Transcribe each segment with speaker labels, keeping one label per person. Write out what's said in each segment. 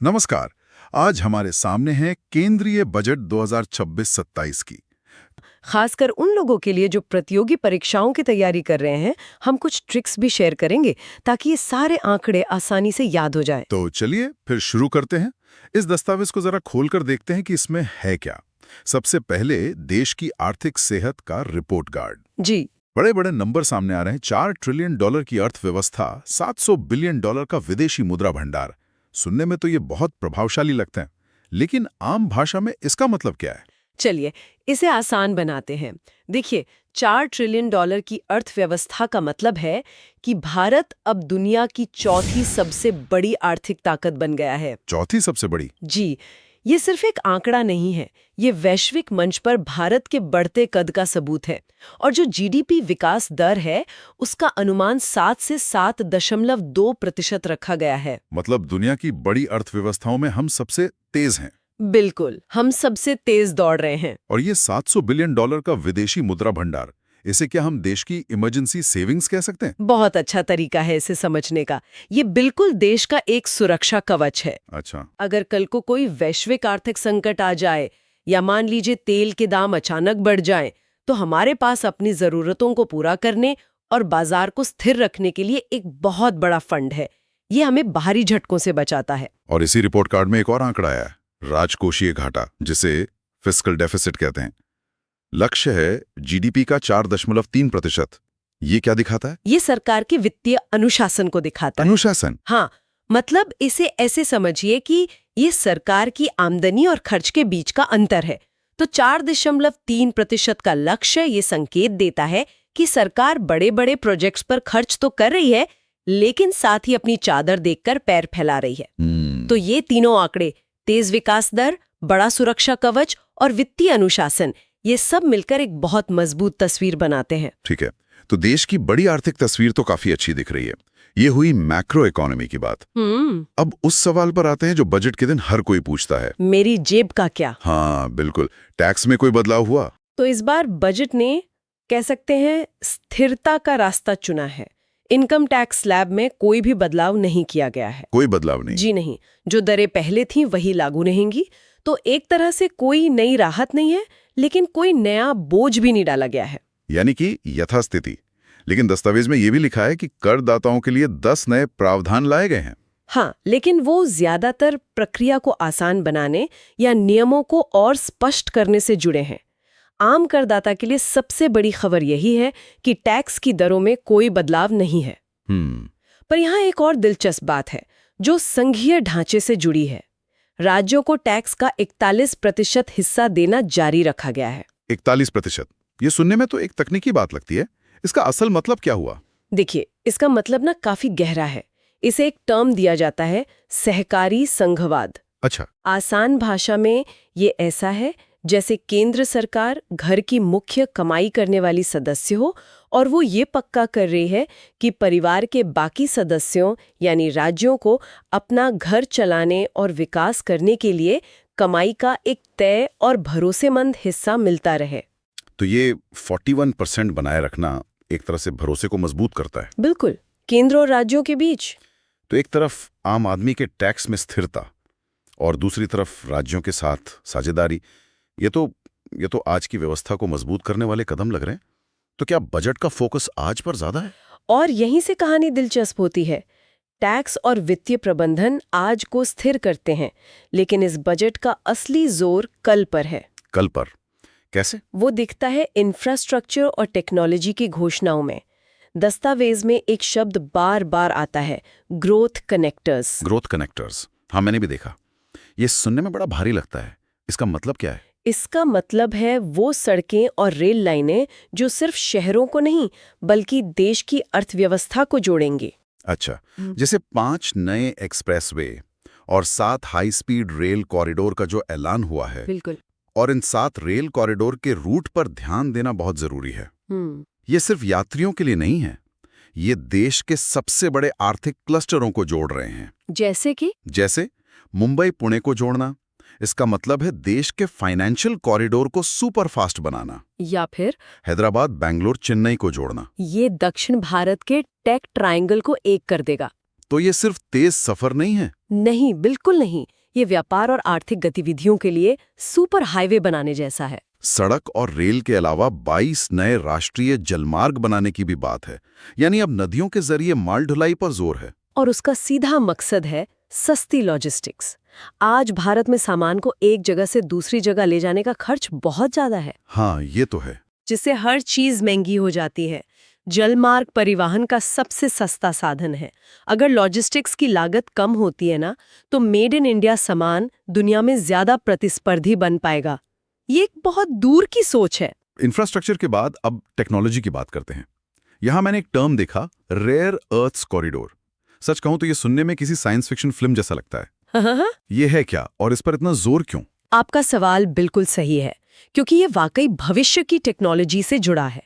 Speaker 1: नमस्कार। आज हमारे सामने है केंद्रीय बजट 2026-27 की।
Speaker 2: खासकर उन लोगों के लिए जो प्रतियोगी परीक्षाओं की तैयारी कर रहे हैं, हम कुछ ट्रिक्स भी शेयर करेंगे ताकि ये सारे आंकड़े आसानी से याद हो जाए।
Speaker 1: तो चलिए फिर शुरू करते हैं। इस दस्तावेज को जरा खोलकर देखते हैं कि इसमें है क्या। सबसे पहले देश की आर्थिक सेहत का रिपोर्ट कार्ड।
Speaker 2: जी।
Speaker 1: बड़े बड़े नंबर सामने आ रहे हैं। $4 ट्रिलियन की अर्थव्यवस्था, $700 बिलियन का विदेशी मुद्रा भंडार। सुनने में तो ये बहुत प्रभावशाली लगते हैं, लेकिन आम भाषा में इसका मतलब क्या है?
Speaker 2: चलिए इसे आसान बनाते हैं। देखिए, $4 ट्रिलियन की अर्थव्यवस्था का मतलब है कि भारत अब दुनिया की चौथी सबसे बड़ी आर्थिक ताकत बन गया है।
Speaker 1: चौथी सबसे बड़ी?
Speaker 2: जी, ये सिर्फ एक आंकड़ा नहीं है, ये वैश्विक मंच पर भारत के बढ़ते कद का सबूत है। और जो जीडीपी विकास दर है, उसका अनुमान 7 से 7.2% रखा गया है।
Speaker 1: मतलब दुनिया की बड़ी अर्थव्यवस्थाओं में हम सबसे तेज हैं।
Speaker 2: बिल्कुल, हम सबसे तेज दौड़ रहे हैं।
Speaker 1: और ये $700 बिलियन का विदेशी मुद्रा भंडार, इसे क्या हम देश की इमरजेंसी सेविंग्स कह सकते हैं?
Speaker 2: बहुत अच्छा तरीका है इसे समझने का। ये बिल्कुल देश का एक सुरक्षा कवच है।
Speaker 1: अच्छा।
Speaker 2: अगर कल को कोई वैश्विक आर्थिक संकट आ जाए या मान लीजिए तेल के दाम अचानक बढ़ जाएं, तो हमारे पास अपनी जरूरतों को पूरा करने और बाजार को स्थिर रखने के लिए एक बहुत बड़ा फंड है। ये हमें बाहरी झटकों से बचाता है।
Speaker 1: और इसी रिपोर्ट कार्ड में एक और आंकड़ा आया है, राजकोषीय घाटा, जिसे फिस्कल डेफिसिट कहते हैं। लक्ष्य है जीडीपी का 4.3%। ये क्या दिखाता है?
Speaker 2: ये सरकार के वित्तीय अनुशासन को दिखाता है।
Speaker 1: अनुशासन?
Speaker 2: हाँ, मतलब इसे ऐसे समझिए कि ये सरकार की आमदनी और खर्च के बीच का अंतर है। तो 4.3% का लक्ष्य ये संकेत देता है कि सरकार बड़े बड़े प्रोजेक्ट्स पर खर्च तो कर रही है, लेकिन साथ ही अपनी चादर देखकर पैर फैला रही है। तो ये तीनों आंकड़े, तेज विकास दर, बड़ा सुरक्षा कवच और वित्तीय अनुशासन, ये सब मिलकर एक बहुत मजबूत तस्वीर बनाते हैं।
Speaker 1: ठीक है, तो देश की बड़ी आर्थिक तस्वीर तो काफी अच्छी दिख रही है। ये हुई मैक्रो इकोनॉमी की बात। अब उस सवाल पर आते हैं जो बजट के दिन हर कोई पूछता है,
Speaker 2: मेरी जेब का क्या?
Speaker 1: हाँ बिल्कुल, टैक्स में कोई बदलाव हुआ?
Speaker 2: तो इस बार बजट ने, कह सकते हैं, स्थिरता का रास्ता चुना है। इनकम टैक्स स्लैब में कोई भी बदलाव नहीं किया गया है।
Speaker 1: कोई बदलाव नहीं?
Speaker 2: जी नहीं, जो दरें पहले थीं वही लागू रहेंगी। तो एक तरह से कोई नई राहत नहीं है, लेकिन कोई नया बोझ भी नहीं डाला गया है।
Speaker 1: यानी कि यथास्थिति। लेकिन दस्तावेज में यह भी लिखा है कि करदाताओं के लिए 10 नए प्रावधान लाए गए हैं।
Speaker 2: हाँ, लेकिन वो ज्यादातर प्रक्रिया को आसान बनाने या नियमों को और स्पष्ट करने से जुड़े हैं। आम करदाता के लिए सबसे बड़ी खबर यही है कि टैक्स की दरों में कोई बदलाव नहीं है। पर यहाँ एक और दिलचस्प बात है जो संघीय ढांचे से जुड़ी है। राज्यों को टैक्स का 41% हिस्सा देना जारी रखा गया है।
Speaker 1: 41%? ये सुनने में तो एक तकनीकी बात लगती है। इसका असल मतलब क्या हुआ?
Speaker 2: देखिए, इसका मतलब ना काफी गहरा है। इसे एक टर्म दिया जाता है, सहकारी संघवाद।
Speaker 1: अच्छा।
Speaker 2: आसान भाषा में ये ऐसा है जैसे केंद्र सरकार घर की मुख्य कमाई करने वाली सदस्य हो और वो ये पक्का कर रही है कि परिवार के बाकी सदस्यों यानी राज्यों को अपना घर चलाने और विकास करने के लिए कमाई का एक तय और भरोसेमंद हिस्सा मिलता रहे।
Speaker 1: तो ये 41% बनाए रखना एक तरह से भरोसे को मजबूत करता है।
Speaker 2: बिल्कुल, केंद्र और राज्यों के बीच।
Speaker 1: तो एक तरफ आम आदमी के टैक्स में स्थिरता और दूसरी तरफ राज्यों के साथ साझेदारी। ये तो आज की व्यवस्था को मजबूत करने वाले कदम लग रहे हैं। तो क्या बजट का फोकस आज पर ज्यादा है?
Speaker 2: और यहीं से कहानी दिलचस्प होती है। टैक्स और वित्तीय प्रबंधन आज को स्थिर करते हैं, लेकिन इस बजट का असली जोर कल पर है।
Speaker 1: कल पर? कैसे?
Speaker 2: वो दिखता है इंफ्रास्ट्रक्चर और टेक्नोलॉजी की घोषणाओं में। दस्तावेज में एक शब्द बार बार आता है, ग्रोथ कनेक्टर्स।
Speaker 1: Growth connectors? हाँ, मैंने भी देखा। ये सुनने में बड़ा भारी लगता है। इसका मतलब क्या है?
Speaker 2: इसका मतलब है वो सड़कें और रेल लाइनें जो सिर्फ शहरों को नहीं बल्कि देश की अर्थव्यवस्था को जोड़ेंगे।
Speaker 1: अच्छा, जैसे 5 नए एक्सप्रेसवे और 7 हाई स्पीड रेल कॉरिडोर का जो ऐलान हुआ है।
Speaker 2: बिल्कुल।
Speaker 1: और इन 7 रेल कॉरिडोर के रूट पर ध्यान देना बहुत जरूरी है। ये सिर्फ यात्रियों के लिए नहीं है, ये देश के सबसे बड़े आर्थिक क्लस्टरों को जोड़ रहे हैं। जैसे मुंबई पुणे को जोड़ना। इसका मतलब है देश के फाइनेंशियल कॉरिडोर को सुपर फास्ट बनाना।
Speaker 2: या फिर
Speaker 1: हैदराबाद बेंगलोर चेन्नई को जोड़ना।
Speaker 2: ये दक्षिण भारत के टेक ट्रायंगल को एक कर देगा।
Speaker 1: तो ये सिर्फ तेज सफर नहीं है?
Speaker 2: नहीं, बिल्कुल नहीं। ये व्यापार और आर्थिक गतिविधियों के लिए सुपर हाईवे बनाने जैसा है।
Speaker 1: सड़क और रेल के अलावा 22 नए राष्ट्रीय जलमार्ग बनाने की भी बात है। यानी अब नदियों के जरिए माल ढुलाई पर जोर है।
Speaker 2: और उसका सीधा मकसद है सस्ती लॉजिस्टिक्स। आज भारत में सामान को एक जगह से दूसरी जगह ले जाने का खर्च बहुत ज्यादा है।
Speaker 1: हाँ, ये तो है।
Speaker 2: जिससे हर चीज महंगी हो जाती है। जलमार्ग परिवहन का सबसे सस्ता साधन है। अगर लॉजिस्टिक्स की लागत कम होती है ना, तो मेड इन इंडिया सामान दुनिया में ज्यादा प्रतिस्पर्धी बन पाएगा। ये एक बहुत दूर की सोच है।
Speaker 1: इंफ्रास्ट्रक्चर के बाद अब टेक्नोलॉजी की बात करते हैं। यहां मैंने एक टर्म देखा, रेयर अर्थ्स कॉरिडोर। सच कहूं तो ये सुनने में किसी साइंस फिक्शन फिल्म जैसा लगता है। ये है क्या और इस पर इतना जोर क्यों?
Speaker 2: आपका सवाल बिल्कुल सही है, क्योंकि ये वाकई भविष्य की टेक्नोलॉजी से जुड़ा है।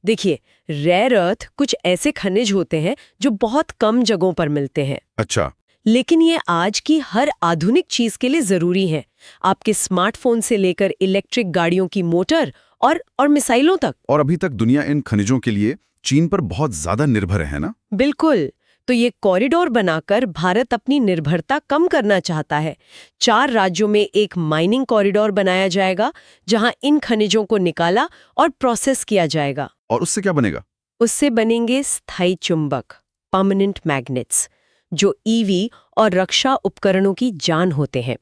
Speaker 2: देखिए, रेयर अर्थ कुछ ऐसे खनिज होते हैं जो बहुत कम जगहों पर मिलते हैं।
Speaker 1: अच्छा।
Speaker 2: लेकिन ये आज की हर आधुनिक चीज के लिए जरूरी है। आपके स्मार्टफोन से लेकर इलेक्ट्रिक गाड़ियों की मोटर और मिसाइलों तक।
Speaker 1: और अभी तक दुनिया इन खनिजों के लिए चीन पर बहुत ज्यादा निर्भर है ना?
Speaker 2: बिल्कुल। तो ये कॉरिडोर बनाकर भारत अपनी निर्भरता कम करना चाहता है। 4 राज्यों में एक माइनिंग कॉरिडोर बनाया जाएगा, जहां इन खनिजों को निकाला और प्रोसेस किया जाएगा।
Speaker 1: और उससे क्या बनेगा?
Speaker 2: उससे बनेंगे स्थायी चुंबक, परमानेंट मैग्नेट्स, जो ईवी और रक्षा उपकरणों की जान होते हैं।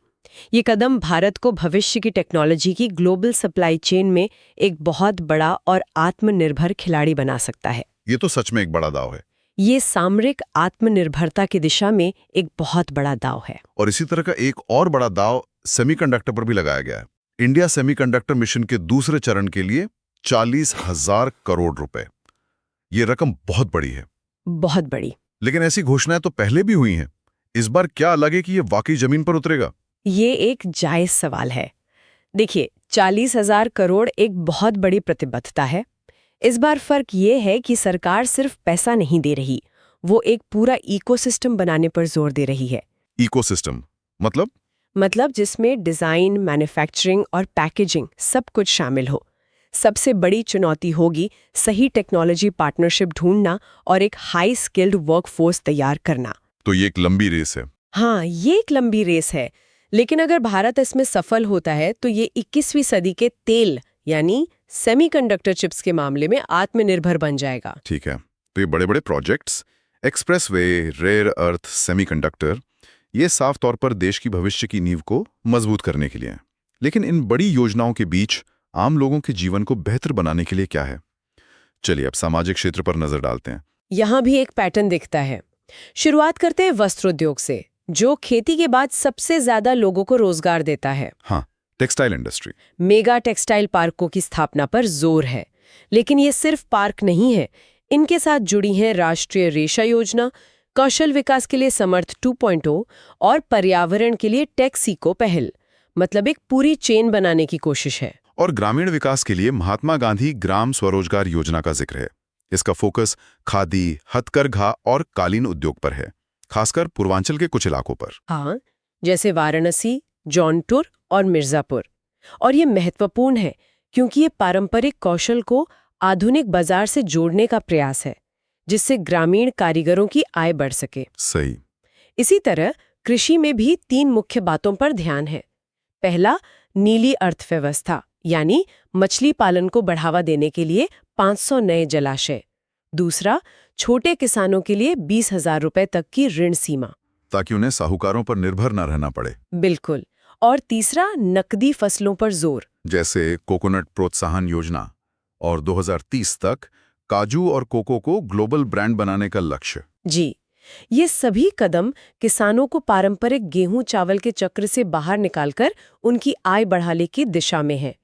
Speaker 2: ये कदम भारत को भविष्य की टेक्नोलॉजी की ग्लोबल सप्लाई चेन में एक बहुत बड़ा और आत्मनिर्भर खिलाड़ी बना सकता है।
Speaker 1: ये तो सच में एक बड़ा दाव है।
Speaker 2: ये सामरिक आत्मनिर्भरता की दिशा में एक बहुत बड़ा दाव है।
Speaker 1: और इसी तरह का एक और बड़ा दाव सेमीकंडक्टर पर भी लगाया गया है। इंडिया सेमीकंडक्टर मिशन के दूसरे चरण के लिए 40,000 करोड़ रुपए। ये रकम बहुत बड़ी है।
Speaker 2: बहुत बड़ी।
Speaker 1: लेकिन ऐसी घोषणाएं तो पहले भी हुई हैं। इस बार क्या अलग है कि ये वाकई जमीन पर उतरेगा?
Speaker 2: ये एक जायज सवाल है। देखिए, 40,000 करोड़ एक बहुत बड़ी प्रतिबद्धता है। इस बार फर्क ये है कि सरकार सिर्फ पैसा नहीं दे रही, वो एक पूरा इकोसिस्टम बनाने पर जोर दे रही है।
Speaker 1: इकोसिस्टम मतलब
Speaker 2: जिसमें डिजाइन, मैन्युफैक्चरिंग और पैकेजिंग सब कुछ शामिल हो। सबसे बड़ी चुनौती होगी सही टेक्नोलॉजी पार्टनरशिप ढूंढना और एक हाई स्किल्ड वर्कफोर्स तैयार करना।
Speaker 1: तो ये एक लंबी रेस है।
Speaker 2: हाँ, ये एक लंबी रेस है। लेकिन अगर भारत इसमें सफल होता है तो ये 21वीं सदी के तेल यानी सेमीकंडक्टर चिप्स के मामले में आत्मनिर्भर बन जाएगा।
Speaker 1: ठीक है, तो ये बड़े बड़े projects, expressway, rare earth, semiconductor, ये साफ तौर पर देश की भविष्य की नींव को मजबूत करने के लिए हैं। लेकिन इन बड़ी योजनाओं के बीच आम लोगों के जीवन को बेहतर बनाने के लिए क्या है? चलिए अब सामाजिक क्षेत्र पर नजर डालते हैं।
Speaker 2: यहाँ भी एक पैटर्न दिखता है। शुरुआत करते हैं वस्त्रोद्योग से, जो खेती के बाद सबसे ज्यादा लोगों को रोजगार देता है।
Speaker 1: हाँ, टेक्सटाइल इंडस्ट्री।
Speaker 2: मेगा टेक्सटाइल पार्कों की स्थापना पर जोर है। लेकिन ये सिर्फ पार्क नहीं है, इनके साथ जुड़ी हैं राष्ट्रीय रेशा योजना, कौशल विकास के लिए समर्थ 2.0 और पर्यावरण के लिए टेक्सीको पहल। मतलब एक पूरी चेन बनाने की कोशिश है।
Speaker 1: और ग्रामीण विकास के लिए महात्मा गांधी ग्राम स्वरोजगार योजना का जिक्र है। इसका फोकस खादी, हथकरघा और कालीन उद्योग पर है, खासकर पूर्वांचल के कुछ इलाकों पर।
Speaker 2: हाँ, जैसे वाराणसी, जौनपुर और मिर्जापुर। और ये महत्वपूर्ण है क्योंकि ये पारंपरिक कौशल को आधुनिक बाजार से जोड़ने का प्रयास है, जिससे ग्रामीण कारीगरों की आय बढ़ सके।
Speaker 1: सही।
Speaker 2: इसी तरह कृषि में भी 3 मुख्य बातों पर ध्यान है। पहला, नीली अर्थव्यवस्था, यानी मछली पालन को बढ़ावा देने के लिए 500 नए जलाशय। दूसरा, छोटे किसानों के लिए 20,000 रुपए तक की ऋण सीमा,
Speaker 1: ताकि उन्हें साहूकारों पर निर्भर न रहना पड़े।
Speaker 2: बिल्कुल। और तीसरा, नकदी फसलों पर जोर,
Speaker 1: जैसे कोकोनट प्रोत्साहन योजना, और 2030 तक काजू और कोको को ग्लोबल ब्रांड बनाने का लक्ष्य।
Speaker 2: जी, ये सभी कदम किसानों को पारंपरिक गेहूं चावल के चक्र से बाहर निकालकर उनकी आय बढ़ाने की दिशा में है।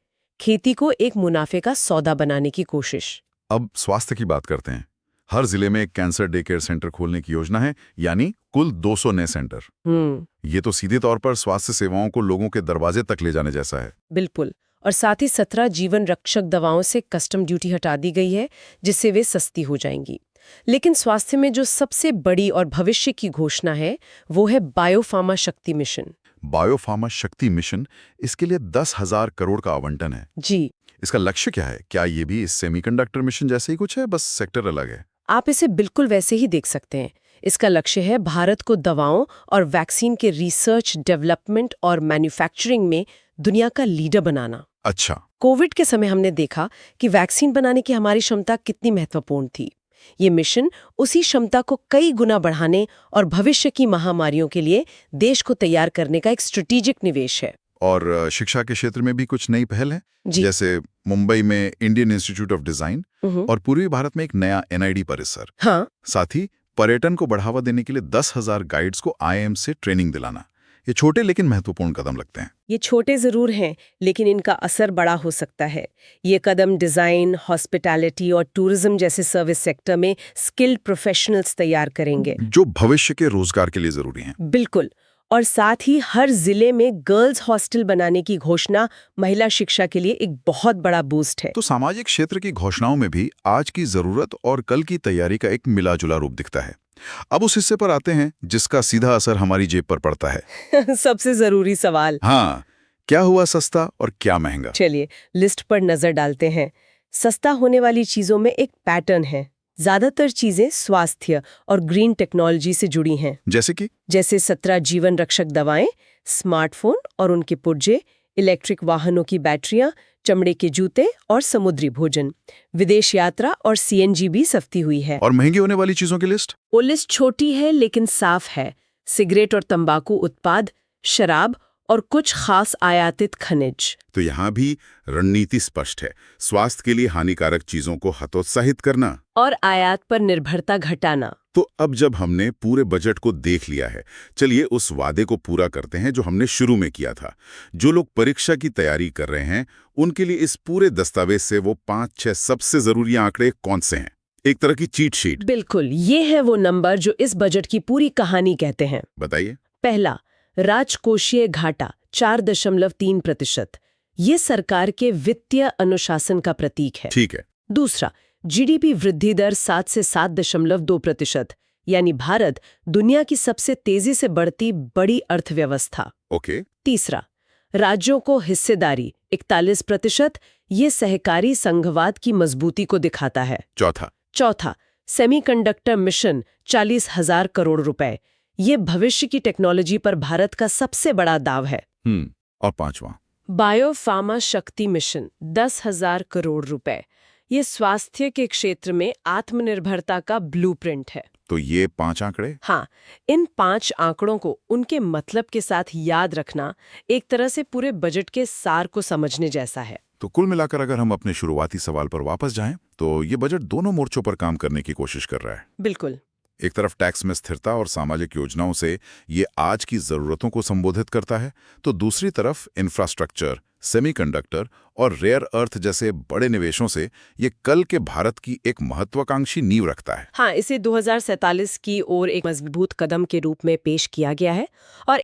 Speaker 2: खेती को एक मुनाफे का सौदा बनाने की कोशिश।
Speaker 1: अब स्वास्थ्य की बात करते हैं। हर जिले में एक कैंसर डे केयर सेंटर खोलने की योजना है, यानी कुल 200 नए सेंटर। ये तो सीधे तौर पर स्वास्थ्य सेवाओं को लोगों के दरवाजे तक ले जाने जैसा है।
Speaker 2: बिल्कुल। और साथ ही 17 जीवन रक्षक दवाओं से कस्टम ड्यूटी हटा दी गई है, जिससे वे सस्ती हो जाएंगी। लेकिन स्वास्थ्य में जो सबसे बड़ी और भविष्य की घोषणा है, वो है बायोफार्मा शक्ति मिशन।
Speaker 1: बायोफार्मा शक्ति मिशन, इसके लिए 10,000 करोड़ का आवंटन है।
Speaker 2: जी।
Speaker 1: इसका लक्ष्य क्या है? क्या ये भी इस सेमीकंडक्टर मिशन जैसे ही कुछ है, बस सेक्टर अलग है?
Speaker 2: आप इसे बिल्कुल वैसे ही देख सकते हैं। इसका लक्ष्य है भारत को दवाओं और वैक्सीन के रिसर्च, डेवलपमेंट और मैन्युफैक्चरिंग में दुनिया का लीडर बनाना।
Speaker 1: अच्छा।
Speaker 2: कोविड के समय हमने देखा कि वैक्सीन बनाने की हमारी क्षमता कितनी महत्वपूर्ण थी। ये मिशन उसी क्षमता को कई गुना बढ़ाने और भविष्य की महामारियों के लिए देश को तैयार करने का एक स्ट्रेटेजिक निवेश है।
Speaker 1: और शिक्षा के क्षेत्र में भी कुछ नई पहल है, जैसे मुंबई में इंडियन इंस्टीट्यूट ऑफ डिजाइन और पूर्वी भारत में एक नया NID परिसर।
Speaker 2: हाँ।
Speaker 1: साथ ही पर्यटन को बढ़ावा देने के लिए 10,000 गाइड्स को IIM से ट्रेनिंग दिलाना। ये छोटे लेकिन महत्वपूर्ण कदम लगते हैं।
Speaker 2: ये छोटे जरूर हैं, लेकिन इनका असर बड़ा हो सकता है। ये कदम डिजाइन, हॉस्पिटैलिटी और टूरिज्म जैसे सर्विस सेक्टर में स्किल्ड प्रोफेशनल्स तैयार करेंगे,
Speaker 1: जो भविष्य के रोजगार के लिए जरूरी हैं।
Speaker 2: बिल्कुल। और साथ ही हर जिले में गर्ल्स हॉस्टल बनाने की घोषणा महिला शिक्षा के लिए एक बहुत बड़ा बूस्ट है।
Speaker 1: तो सामाजिक क्षेत्र की घोषणाओं में भी आज की जरूरत और कल की तैयारी का एक मिला-जुला रूप दिखता है। अब उस हिस्से पर आते हैं जिसका सीधा असर हमारी जेब पर पड़ता है।
Speaker 2: सबसे जरूरी सवाल।
Speaker 1: हाँ, क्या हुआ सस्ता और क्या महंगा?
Speaker 2: चलिए लिस्ट पर नजर डालते हैं। सस्ता होने वाली चीजों में एक पैटर्न है। ज्यादातर चीजें स्वास्थ्य और ग्रीन टेक्नोलॉजी से जुड़ी हैं।
Speaker 1: जैसे
Speaker 2: 17 जीवन रक्षक दवाएं, स्मार्टफोन और उनके पुर्जे, इलेक्ट्रिक वाहनों की बैटरियां, चमड़े के जूते और समुद्री भोजन। विदेश यात्रा और CNG भी सस्ती हुई है।
Speaker 1: और महंगी होने वाली चीजों की लिस्ट?
Speaker 2: वो लिस्ट छोटी है लेकिन साफ है। सिगरेट और तंबाकू उत्पाद, शराब और कुछ खास आयातित खनिज।
Speaker 1: तो यहाँ भी रणनीति स्पष्ट है। स्वास्थ्य के लिए हानिकारक चीजों को हतोत्साहित करना
Speaker 2: और आयात पर निर्भरता घटाना।
Speaker 1: तो अब जब हमने पूरे बजट को देख लिया है, चलिए उस वादे को पूरा करते हैं जो हमने शुरू में किया था। जो लोग परीक्षा की तैयारी कर रहे हैं, उनके लिए इस पूरे दस्तावेज से वो 5-6 सबसे जरूरी आंकड़े कौन से हैं? एक तरह की चीट शीट।
Speaker 2: बिल्कुल, ये है वो नंबर जो इस बजट की पूरी कहानी कहते हैं।
Speaker 1: बताइए।
Speaker 2: पहला, राजकोषीय घाटा 4.3%। ये सरकार के वित्तीय अनुशासन का प्रतीक है।
Speaker 1: ठीक है।
Speaker 2: दूसरा, GDP वृद्धि दर 7 से 7.2%, यानी भारत दुनिया की सबसे तेजी से बढ़ती बड़ी अर्थव्यवस्था।
Speaker 1: ओके।
Speaker 2: तीसरा, राज्यों को हिस्सेदारी 41%, ये सहकारी संघवाद की मजबूती को दिखाता है। चौथा, सेमीकंडक्टर मिशन 40,000 करोड़ रुपए, ये भविष्य की टेक्नोलॉजी पर भारत का सबसे बड़ा दाव है।
Speaker 1: और पांचवा,
Speaker 2: बायोफार्मा शक्ति मिशन 10,000 करोड़ रुपए, ये स्वास्थ्य के क्षेत्र में आत्मनिर्भरता का ब्लूप्रिंट है।
Speaker 1: तो ये 5 आंकड़े?
Speaker 2: हाँ, इन 5 आंकड़ों को उनके मतलब के साथ याद रखना एक तरह से पूरे बजट के सार को समझने जैसा है।
Speaker 1: तो कुल मिलाकर अगर हम अपने शुरुआती सवाल पर वापस जाएं, तो ये बजट दोनों मोर्चों पर काम करने की कोशिश कर रहा है।
Speaker 2: बिल्कुल।
Speaker 1: एक तरफ टैक्स में स्थिरता और सामाजिक योजनाओं से ये आज की जरूरतों को संबोधित करता है, तो दूसरी तरफ इंफ्रास्ट्रक्चर, सेमीकंडक्टर और रेयर अर्थ जैसे बड़े निवेशों से ये कल के भारत की एक महत्वाकांक्षी नींव रखता है।
Speaker 2: हाँ, इसे 2047 की ओर एक मजबूत कदम के रूप में पेश किया गया है। और